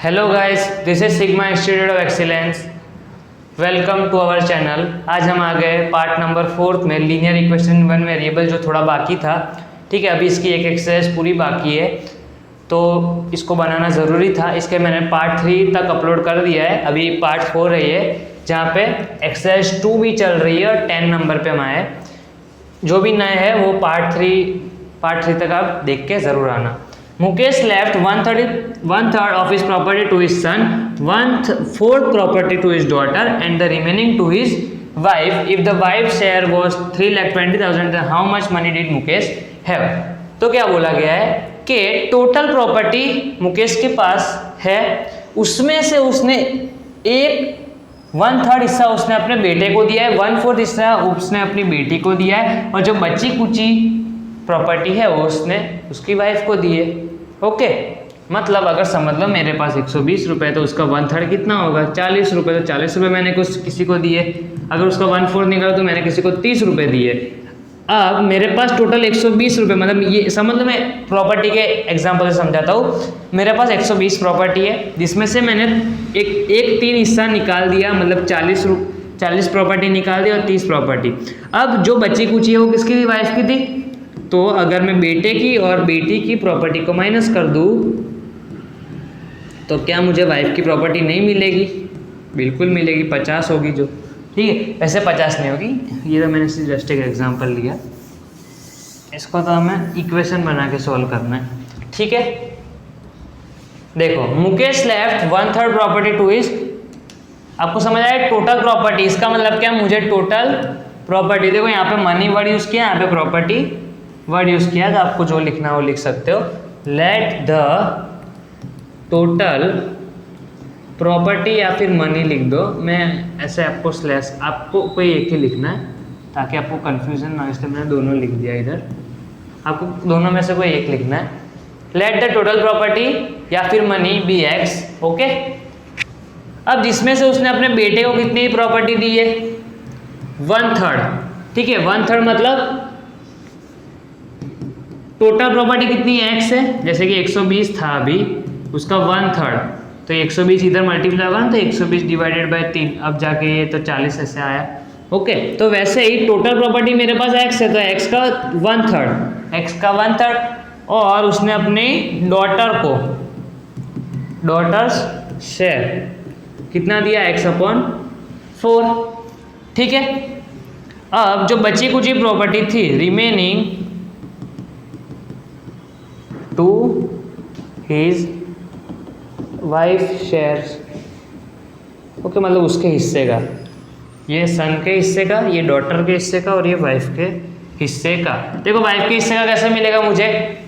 Hello guys, this is sigma institute of excellence. Welcome to our channel. आज हम आ गए पार्ट नंबर 4 में, linear equation in one variable, जो थोड़ा बाकी था। ठीक है, अभी इसकी एक एक्सरसाइज पूरी बाकी है, तो इसको बनाना ज़रूरी था। इसके मैंने पार्ट 3 तक अपलोड कर दिया है, अभी पार्ट 4 है ये, जहाँ पे एक्सरसाइज 2 भी चल रही है और 10 नंबर पे हम आए। जो भी नए हैं वो पार्ट 3 तक आप देख के ज़रूर आना। Mukesh left 1/3 of his property to his son, 1/4 property to his daughter, and the remaining to his wife. If the wife's share was 3,20,000, then how much money did Mukesh have? तो क्या बोला गया है कि टोटल प्रॉपर्टी मुकेश के पास है, उसमें से उसने एक 1/3 हिस्सा उसने अपने बेटे को दिया है, 1/4 हिस्सा उसने अपनी बेटी को दिया है, और जो बची कुची प्रॉपर्टी है वो उसने उसकी वाइफ को दी है। ओके, मतलब अगर समझ लो मेरे पास 120 रुपये, तो उसका 1/3 कितना होगा? 40 रुपये। तो 40 रुपये मैंने किसी को दिए। अगर उसका 1/4 निकाला तो मैंने किसी को 30 रुपये दिए। अब मेरे पास टोटल 120 रुपये, मतलब ये समझ लो, मैं प्रॉपर्टी के एग्जाम्पल से समझाता हूँ। मेरे पास 120 प्रॉपर्टी है, जिसमें से मैंने एक 3 हिस्सा निकाल दिया, मतलब 40 प्रॉपर्टी निकाल दी और 30 प्रॉपर्टी। अब जो बची कुची है वो किसकी थी? वाइफ की थी। तो अगर मैं बेटे की और बेटी की प्रॉपर्टी को माइनस कर दूँ तो क्या मुझे वाइफ की प्रॉपर्टी नहीं मिलेगी? बिल्कुल मिलेगी, 50 होगी जो। ठीक है, वैसे 50 नहीं होगी, ये तो मैंने जस्ट एक एग्जांपल लिया। इसको तो हमें इक्वेशन बना के सॉल्व करना है। ठीक है, देखो, Mukesh left 1/3 property to his, आपको समझ आया टोटल प्रॉपर्टी। इसका मतलब क्या? मुझे टोटल प्रॉपर्टी, देखो यहाँ पे मनी वर्ड यूज़ किया, यहाँ पे प्रॉपर्टी वर्ड यूज़ किया, तो आपको जो लिखना है वो लिख सकते हो। लेट द टोटल प्रॉपर्टी, या फिर मनी लिख दो। मैं ऐसे आपको स्लैश, आपको कोई एक ही लिखना है ताकि आपको कंफ्यूजन ना हो, इसलिए मैंने दोनों लिख दिया इधर। आपको दोनों में से कोई एक लिखना है। लेट द टोटल प्रॉपर्टी या फिर मनी बी एक्स। ओके, अब जिसमें से उसने अपने बेटे को कितनी प्रॉपर्टी दी है? 1/3। ठीक है, 1/3 मतलब टोटल प्रॉपर्टी कितनी है? एक्स है। जैसे कि 120 था अभी, उसका 1/3, तो 120 इधर मल्टीप्लाई होगा ना, तो 120 डिवाइडेड बाय 3, अब जाके ये तो 40 ऐसे आया। ओके, तो वैसे ही टोटल प्रॉपर्टी मेरे पास एक्स है, तो एक्स का 1/3, और उसने अपनी डॉटर को, डॉटर्स शेयर कितना दिया? x/4। ठीक है, अब जो बची कुची प्रॉपर्टी थी, remaining to his wife shares. Okay, मतलब उसके हिस्से का, ये सन के हिस्से का, ये डॉटर के हिस्से का, और ये वाइफ के हिस्से का। देखो, वाइफ के हिस्से का कैसे मिलेगा मुझे?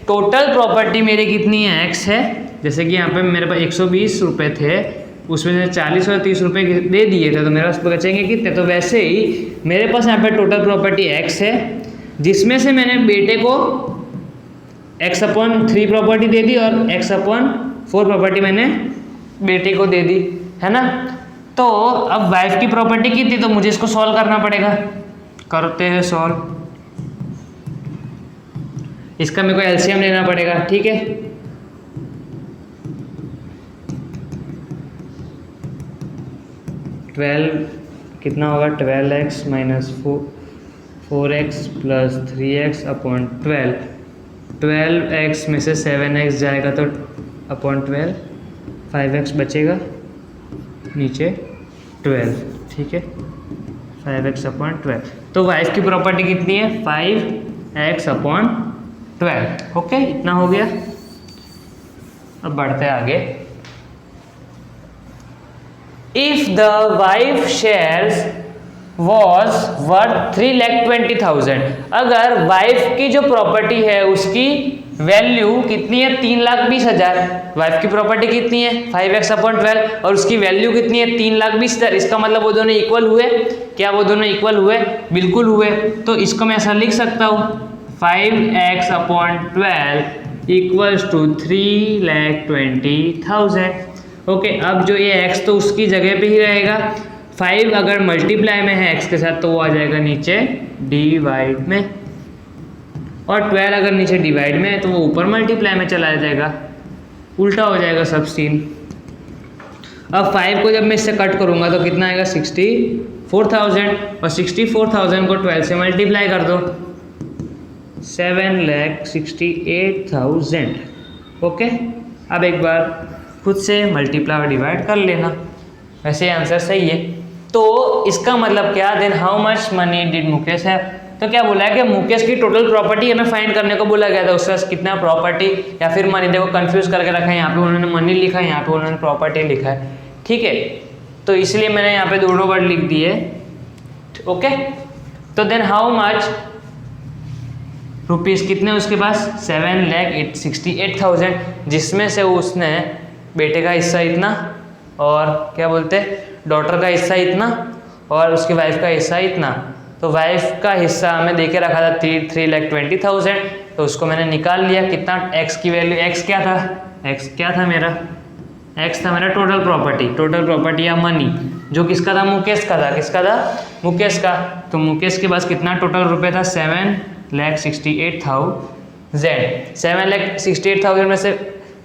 टोटल प्रॉपर्टी मेरी कितनी है? एक्स है। जैसे कि यहाँ पे मेरे पास 120 रुपये थे, उसमें से 40 और 30 रुपये दे दिए थे, तो मेरे पास बचेंगे कितने? तो वैसे ही मेरे पास यहाँ पे टोटल प्रॉपर्टी एक्स है, जिसमें से मैंने बेटे को x/3 प्रॉपर्टी दे दी और x/4 प्रॉपर्टी मैंने बेटे को दे दी, है ना। तो अब वाइफ की प्रॉपर्टी कितनी? तो मुझे इसको सॉल्व करना पड़ेगा। करते हैं सॉल्व। इसका मेरे को एलसीएम लेना पड़ेगा। ठीक है, कितना होगा? 12x minus 4x plus 3x/12। 12x में से 7x जाएगा तो /12, 5x बचेगा, नीचे 12। ठीक है, 5x/12। तो वाइफ की प्रॉपर्टी कितनी है? 5x/12। ओके, इतना हो गया। अब बढ़ते आगे। If the wife shares was worth 3,20,000, अगर वाइफ की जो प्रॉपर्टी है उसकी वैल्यू कितनी है? 3,20,000। वाइफ की प्रॉपर्टी कितनी है? 5x/12, और उसकी वैल्यू कितनी है? 3,20,000। इसका मतलब वो दोनों इक्वल हुए। क्या वो दोनों इक्वल हुए? बिल्कुल हुए। तो इसको मैं ऐसा लिख सकता हूँ, 5x/12 इक्वल्स टू 3,20,000। ओके, अब जो ये x तो उसकी जगह पे ही रहेगा। 5 अगर मल्टीप्लाई में है x के साथ तो वो आ जाएगा नीचे डिवाइड में, और 12 अगर नीचे डिवाइड में है तो वो ऊपर मल्टीप्लाई में चला जाएगा। उल्टा हो जाएगा सब सीन। अब 5 को जब मैं इससे कट करूँगा तो कितना आएगा 64,000 और 64,000 को 12 से मल्टीप्लाई कर दो 7,68,000। ओके, अब एक बार खुद से मल्टीप्लाई और डिवाइड कर लेना, वैसे आंसर सही है। तो इसका मतलब क्या, then how much money did Mukesh है, तो क्या बोला है कि मुकेश की टोटल प्रॉपर्टी हमें फाइंड करने को बोला गया था, उसका कितना प्रॉपर्टी या फिर मनी, देखो कंफ्यूज करके रखा है, यहाँ पे उन्होंने मनी लिखा है, यहाँ पे उन्होंने प्रॉपर्टी लिखा है, ठीक है, तो इसलिए मैंने यहाँ पे दोनों वर्ड लिख दिए। ओके, तो देन हाउ मच रुपीज़ कितने उसके पास 7,68,000, जिसमें से उसने बेटे का हिस्सा इतना और क्या बोलते डॉटर का हिस्सा इतना और उसकी वाइफ का हिस्सा इतना। तो वाइफ का हिस्सा हमें देके रखा था 3,20,000, तो उसको मैंने निकाल लिया, कितना एक्स की वैल्यू, एक्स क्या था मेरा, एक्स था मेरा टोटल प्रॉपर्टी या मनी, जो किसका था, मुकेश का था, किसका था, मुकेश का। तो मुकेश के पास कितना टोटल रुपए था 7,68,000। 7,68,000 में से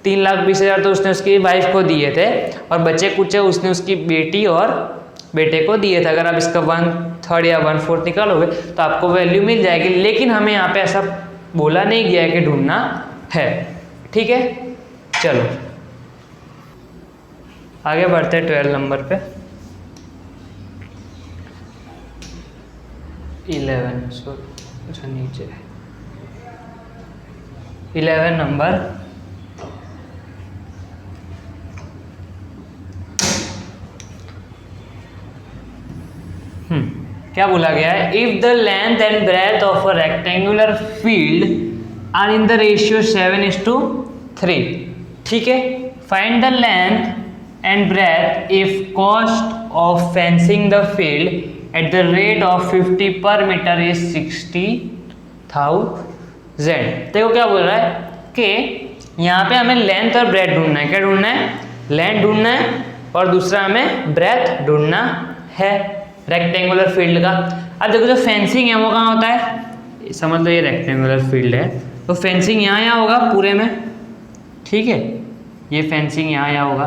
3,20,000 तो उसने उसकी वाइफ को दिए थे और बचे कुछ उसने उसकी बेटी और बेटे को दिए थे। अगर आप इसका 1/3 या 1/4 निकालोगे तो आपको वैल्यू मिल जाएगी, लेकिन हमें यहाँ पे ऐसा बोला नहीं गया है कि ढूंढना है, ठीक है। चलो आगे बढ़ते हैं 12 नंबर पे। 11 नंबर, क्या बोला गया है, if the length and breadth of a rectangular field are in the ratio 7:3, ठीक है। Find the length and breadth if cost of fencing the field at the rate of 50 per metre is 60,000। देखो क्या बोल रहा है कि यहाँ पे हमें लेंथ और ब्रेथ ढूंढना है। क्या ढूंढना है, लेंथ ढूंढना है और दूसरा हमें ब्रेथ ढूंढना है रेक्टेंगुलर फील्ड का। अब देखो जो फेंसिंग है वो कहाँ होता है, समझ लो ये रेक्टेंगुलर फील्ड है, तो फेंसिंग यहाँ होगा पूरे में, ठीक है, ये फेंसिंग यहाँ होगा,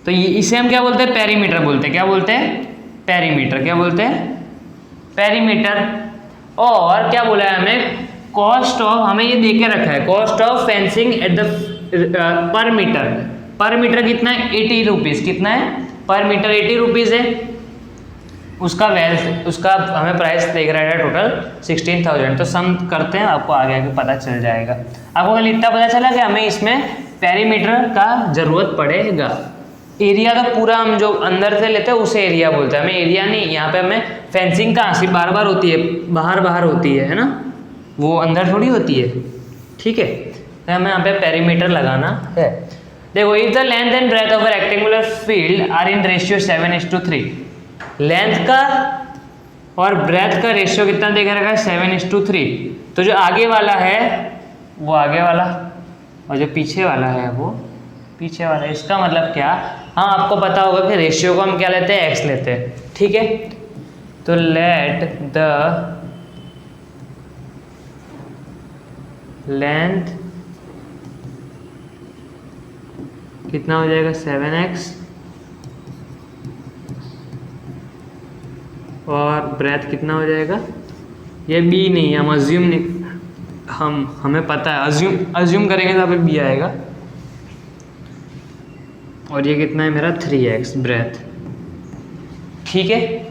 तो ये इसे हम क्या बोलते हैं, पेरीमीटर बोलते हैं। क्या बोलते हैं, पेरीमीटर। क्या बोलते हैं, पेरीमीटर। और क्या बोला है हमें, कॉस्ट ऑफ, हमें ये दे के रखा है, cost of fencing at the per metre. Per metre कितना है, 80 रुपीज़। कितना है, पर मीटर 80 रुपीज़ है। उसका उसका हमें प्राइस देख रहा है टोटल 16,000। तो सम करते हैं, आपको आगे आगे पता चल जाएगा। आपको कल इतना पता चला कि हमें इसमें पेरीमीटर का जरूरत पड़ेगा। एरिया तो पूरा हम जो अंदर से लेते हैं उसे एरिया बोलते हैं, हमें एरिया नहीं। यहाँ पे हमें फेंसिंग कहाँ सिर्फ बार होती है, बाहर होती है ना, वो अंदर थोड़ी होती है, ठीक है। तो हमें यहाँ पे पेरीमीटर लगाना है। देखो, if the length and breadth of a rectangular field are in ratio 7:3, length का और ब्रेथ का रेशियो कितना देखा रखा है, 7:3। तो जो आगे वाला है वो आगे वाला और जो पीछे वाला है वो पीछे वाला। इसका मतलब क्या, हाँ आपको पता होगा कि रेशियो को हम क्या लेते हैं, एक्स लेते हैं, ठीक है। तो लेट द लेंथ कितना हो जाएगा, 7x, और ब्रेथ कितना हो जाएगा, ये b नहीं, हम अज्यूम नहीं, हमें पता है, अज्यूम करेंगे तो यहाँ पे b आएगा। और ये कितना है मेरा 3x ब्रेथ, ठीक है।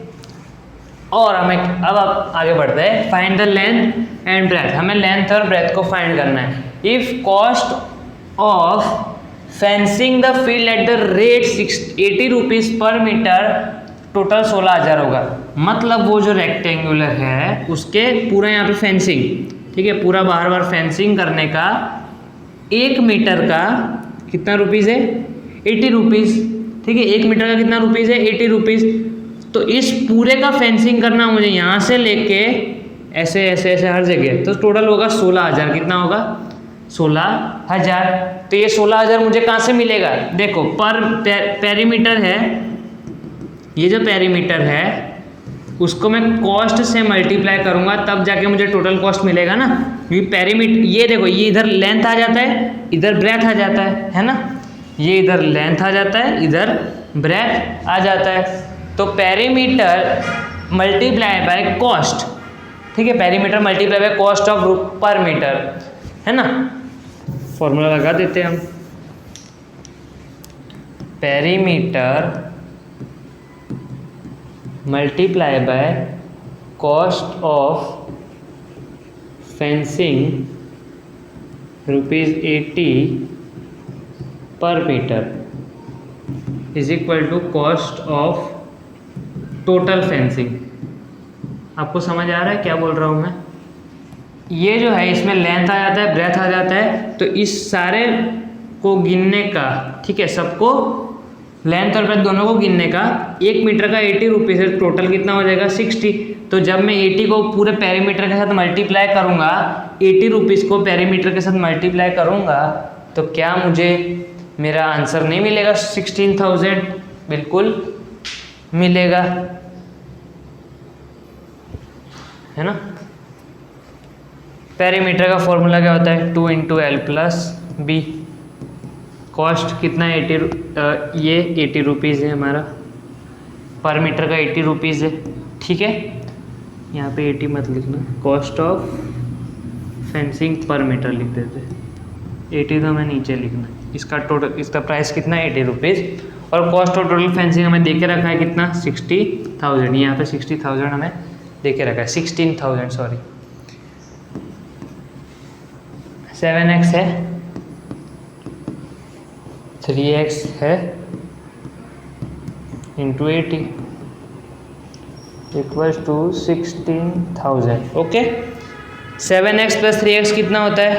और हमें अब आगे बढ़ते हैं, find the length and breadth. हमें लेंथ और ब्रेथ को फाइंड करना है। If cost of fencing the field at the rate 80 rupees per metre, total 16,000 होगा। मतलब वो जो रेक्टेंगुलर है उसके पूरा यहाँ पे फेंसिंग, ठीक है, पूरा बाहर फेंसिंग करने का 1 मीटर का कितना रुपीज़ है, 80 रुपीज़, ठीक है। 1 मीटर का कितना रुपीज़ है, 80 रुपीज़। तो इस पूरे का फेंसिंग करना मुझे यहाँ से लेके ऐसे ऐसे ऐसे हर जगह, तो टोटल होगा 16,000। कितना होगा, 16,000। तो ये 16,000 मुझे कहाँ से मिलेगा, देखो पेरीमीटर है, ये जो पेरीमीटर है उसको मैं कॉस्ट से मल्टीप्लाई करूँगा, तब जाके मुझे टोटल कॉस्ट मिलेगा ना। क्योंकि पेरीमीटर, ये देखो, ये इधर लेंथ आ जाता है, इधर ब्रेथ आ जाता है ना। ये इधर लेंथ आ जाता है, इधर ब्रेथ आ जाता है। तो पेरीमीटर मल्टीप्लाई बाय कॉस्ट, ठीक है, perimeter multiply by cost of per metre, है ना। फॉर्मूला लगा देते हैं हम, perimeter multiply by cost of fencing ₹80 per metre is equal to cost of total fencing. आपको समझ आ रहा है क्या बोल रहा हूँ मैं? ये जो है इसमें लेंथ आ जाता है, ब्रेथ आ जाता है, तो इस सारे को गिनने का, ठीक है, सबको लेंथ और ब्रेथ दोनों को गिनने का 1 मीटर का 80 रुपीज़ है, टोटल कितना हो जाएगा 60। तो जब मैं 80 को पूरे पेरीमीटर के साथ मल्टीप्लाई करूँगा, 80 रुपीज़ को पेरीमीटर के साथ मल्टीप्लाई करूँगा, तो क्या मुझे मेरा आंसर नहीं मिलेगा 16,000? बिल्कुल मिलेगा, है ना। पेरीमीटर का फॉर्मूला क्या होता है? 2 × L + B। कॉस्ट कितना है? ये 80 रुपीज़ है हमारा, पर मीटर का 80 रुपीज़ है, ठीक है। यहाँ पे 80 मत लिखना, कॉस्ट ऑफ फेंसिंग पर मीटर लिख देते, 80 तो हमें नीचे लिखना। इसका टोटल, इसका प्राइस कितना है? 80 रुपीज़। और कॉस्ट ऑफ टोटल फेंसिंग हमें दे के रखा है कितना? 60,000। यहाँ पे 60,000 हमें दे के रखा है, 16,000 सॉरी। 7x है, 3x है into 80 equals to 16,000। Okay, 7x + 3x कितना होता है?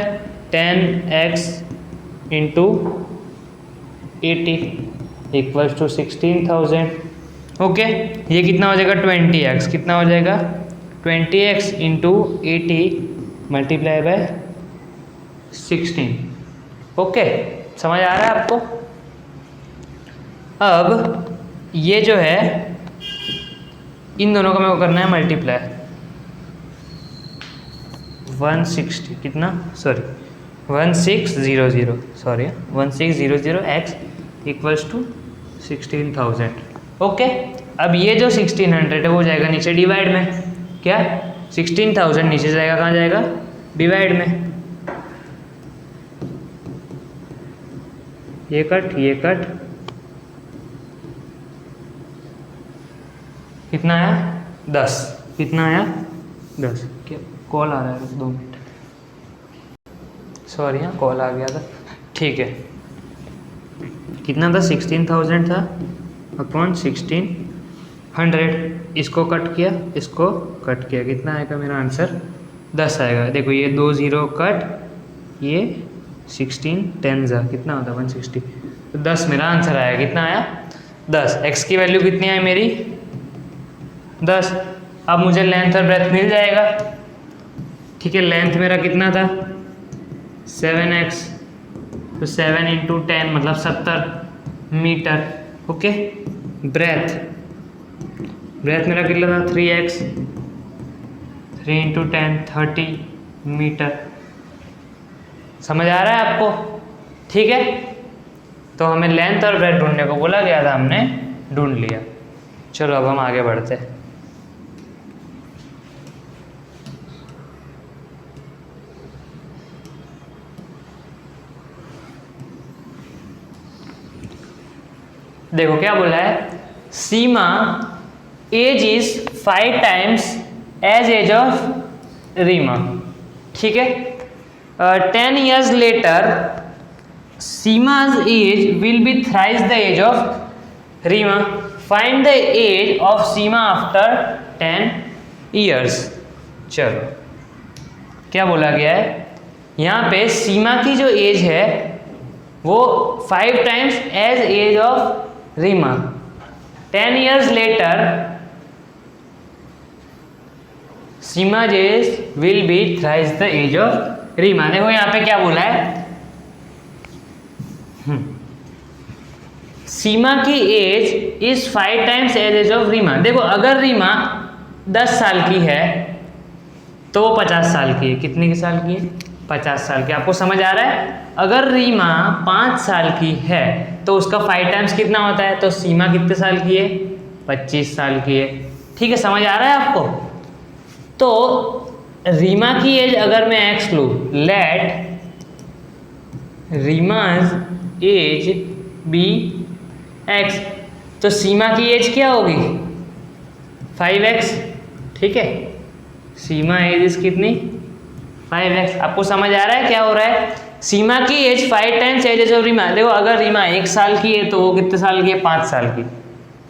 10x into 80 equals to 16,000। Okay, ये कितना हो जाएगा? 20x। कितना हो जाएगा? 20x into 80 multiply by 16। Okay, समझ आ रहा है आपको? अब ये जो है इन दोनों का मेरे को करना है मल्टीप्लाई। 160 कितना? Sorry 1600 sorry 1600 x equals to 16,000। Okay, अब ये जो 1600 है वो जाएगा नीचे डिवाइड में। क्या? 16,000 नीचे जाएगा, कहाँ जाएगा? डिवाइड में। ये कट, ये कट, कितना आया? 10। कितना आया? 10। क्या कॉल आ रहा है? 2 मिनट, सॉरी हाँ कॉल आ गया था, ठीक है। कितना था? 16,000 था अपॉन 1600। इसको कट किया, इसको कट किया, कितना आएगा मेरा आंसर? 10 आएगा। देखो ये 2 0 कट, ये 16 10 कितना होता है? 160। तो 10 मेरा आंसर आया। कितना आया? 10। x की वैल्यू कितनी आई मेरी? 10। अब मुझे लेंथ और ब्रेथ मिल जाएगा, ठीक है। लेंथ मेरा कितना था? 7x, तो 7 × 10 मतलब 70 मीटर। ओके, ब्रेथ मेरा कितना था? 3x, 3 × 10 30 metre. समझ आ रहा है आपको? ठीक है, तो हमें लेंथ और ब्रेथ ढूंढने को बोला गया था, हमने ढूंढ लिया। चलो अब हम आगे बढ़ते हैं। देखो क्या बोला है, Seema age is 5 times age age of Reema. ठीक है, 10 years later Seema's age will be thrice the age of Rima. Find the age of Seema after 10 years. चलो क्या बोला गया है यहाँ पे, सीमा की जो एज है वो 5 times age age of Reema. 10 years later Seema's age will be thrice the age of Reema. देखो यहाँ पे क्या बोला है, सीमा की age is 5 times age of Reema. देखो अगर रीमा 10 साल की है तो वो 50 साल की है। कितने की साल की है? 50 साल की। आपको समझ आ रहा है? अगर रीमा 5 साल की है तो उसका 5 टाइम्स कितना होता है, तो सीमा कितने साल की है, 25 साल की है। ठीक है, समझ आ रहा है आपको? तो रीमा की एज अगर मैं एक्स लूँ, let Reema's age be x, तो सीमा की एज क्या होगी, 5x। ठीक है, सीमा एज इज कितनी, 5x। आपको समझ आ रहा है क्या हो रहा है? सीमा की age 5 times age of Reema. देखो अगर रीमा 1 साल की है तो वो कितने साल की है, 5 साल की।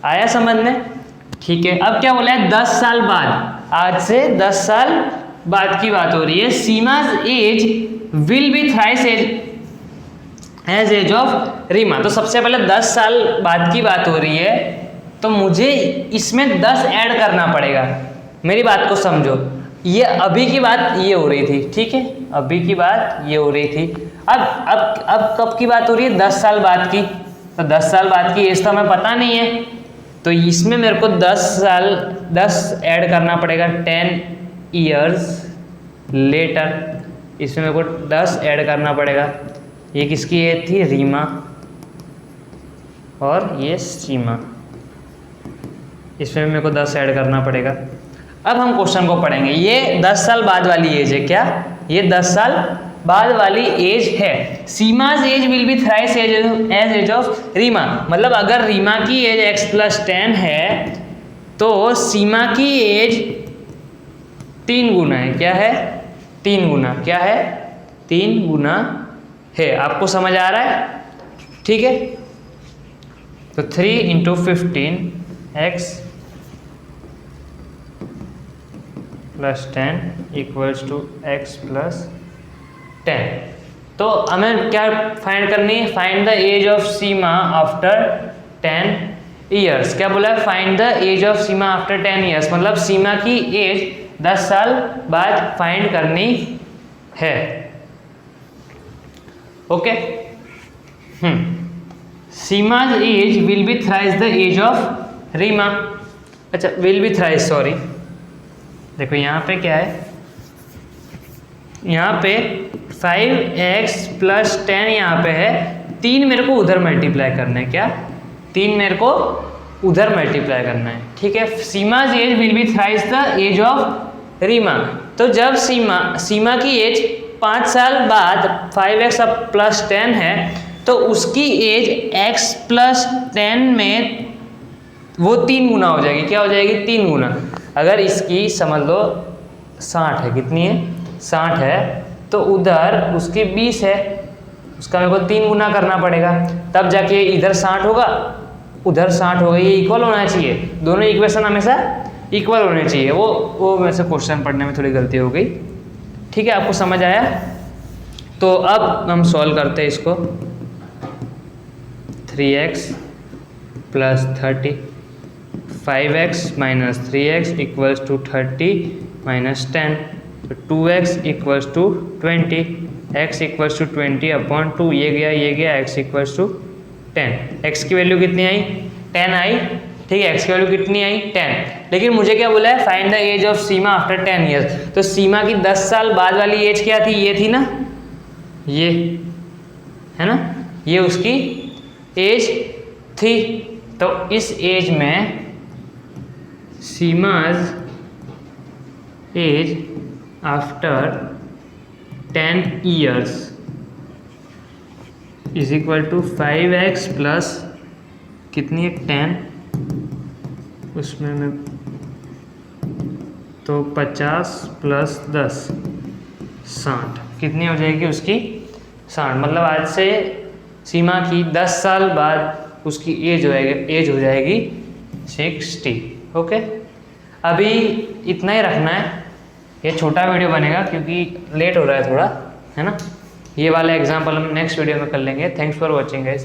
आया समझ में? ठीक है, अब क्या बोला है, 10 साल बाद, आज से 10 साल बाद की बात हो रही है। Seema's age will be thrice age age of Reema. तो सबसे पहले 10 साल बाद की बात हो रही है, तो मुझे इसमें 10 ऐड करना पड़ेगा। मेरी बात को समझो, ये अभी की बात ये हो रही थी, ठीक है, अभी की बात ये हो रही थी। अब कब की बात हो रही है, 10 साल बाद की। तो 10 साल बाद की एज तो हमें पता नहीं है, तो इसमें मेरे को 10 ऐड करना पड़ेगा 10 ईयर्स लेटर। इसमें मेरे को 10 ऐड करना पड़ेगा। ये किसकी एज थी, रीमा, और ये सीमा। इसमें मेरे को 10 ऐड करना पड़ेगा। अब हम क्वेश्चन को पढ़ेंगे। ये 10 साल बाद वाली एज है, क्या ये 10 साल बाद वाली एज है। Seema's age will be thrice age of Reema. मतलब अगर रीमा की एज x+10 है तो सीमा की एज 3 गुना है। क्या है, 3 गुना। क्या है, 3 गुना है। आपको समझ आ रहा है? ठीक है, तो 3 × 15 x + 10 = x + 10। तो हमें क्या फाइंड करनी है, find the age of Seema after 10 years. क्या बोला है, find the age of Seema after 10 years. मतलब सीमा की एज 10 साल बाद फाइंड करनी है। Okay, Seema's age will be thrice the age of Reema. अच्छा, विल बी थ्राइस, सॉरी, देखो यहाँ पे क्या है, यहाँ पे 5x + 10 यहाँ पे है, 3 मेरे को उधर मल्टीप्लाई करना है। क्या, 3 मेरे को उधर मल्टीप्लाई करना है। ठीक है, Seema's age will be thrice the age of Reema. तो जब सीमा की एज 5 साल बाद 5x + 10 है, तो उसकी एज x + 10 में वो 3 गुना हो जाएगी। क्या हो जाएगी, 3 गुना। अगर इसकी समझ लो 60 है, कितनी है, 60 है, तो उधर उसकी 20 है, उसका मेरे को 3 गुना करना पड़ेगा, तब जाके इधर 60 होगा, उधर 60 होगा। ये इक्वल होना चाहिए, दोनों इक्वेशन हमेशा इक्वल होने चाहिए। वो वैसे क्वेश्चन पढ़ने में थोड़ी गलती हो गई। ठीक है, आपको समझ आया? तो अब हम सॉल्व करते हैं इसको। 3x + 30, 5x - 3x = 30 - 10, तो 2x = 20, x = 20/2, ये गया, x = 10। x की वैल्यू कितनी आई, 10 आई। ठीक है, x की वैल्यू कितनी आई, 10। लेकिन मुझे क्या बोला है, find the age of Seema after 10 years. तो सीमा की 10 साल बाद वाली एज क्या थी, ये थी ना, ये है ना, ये उसकी एज थी। तो इस एज में Seema's as after 10 years = 5x + कितनी है, 10, उसमें मैं तो 50 + 10 60, कितनी हो जाएगी उसकी, 60। मतलब आज से सीमा की 10 साल बाद उसकी एज हो जाएगी 60। ओके, अभी इतना ही रखना है। ये छोटा वीडियो बनेगा क्योंकि लेट हो रहा है थोड़ा, है ना। ये वाला एग्जाम्पल हम नेक्स्ट वीडियो में कर लेंगे। Thanks for watching guys.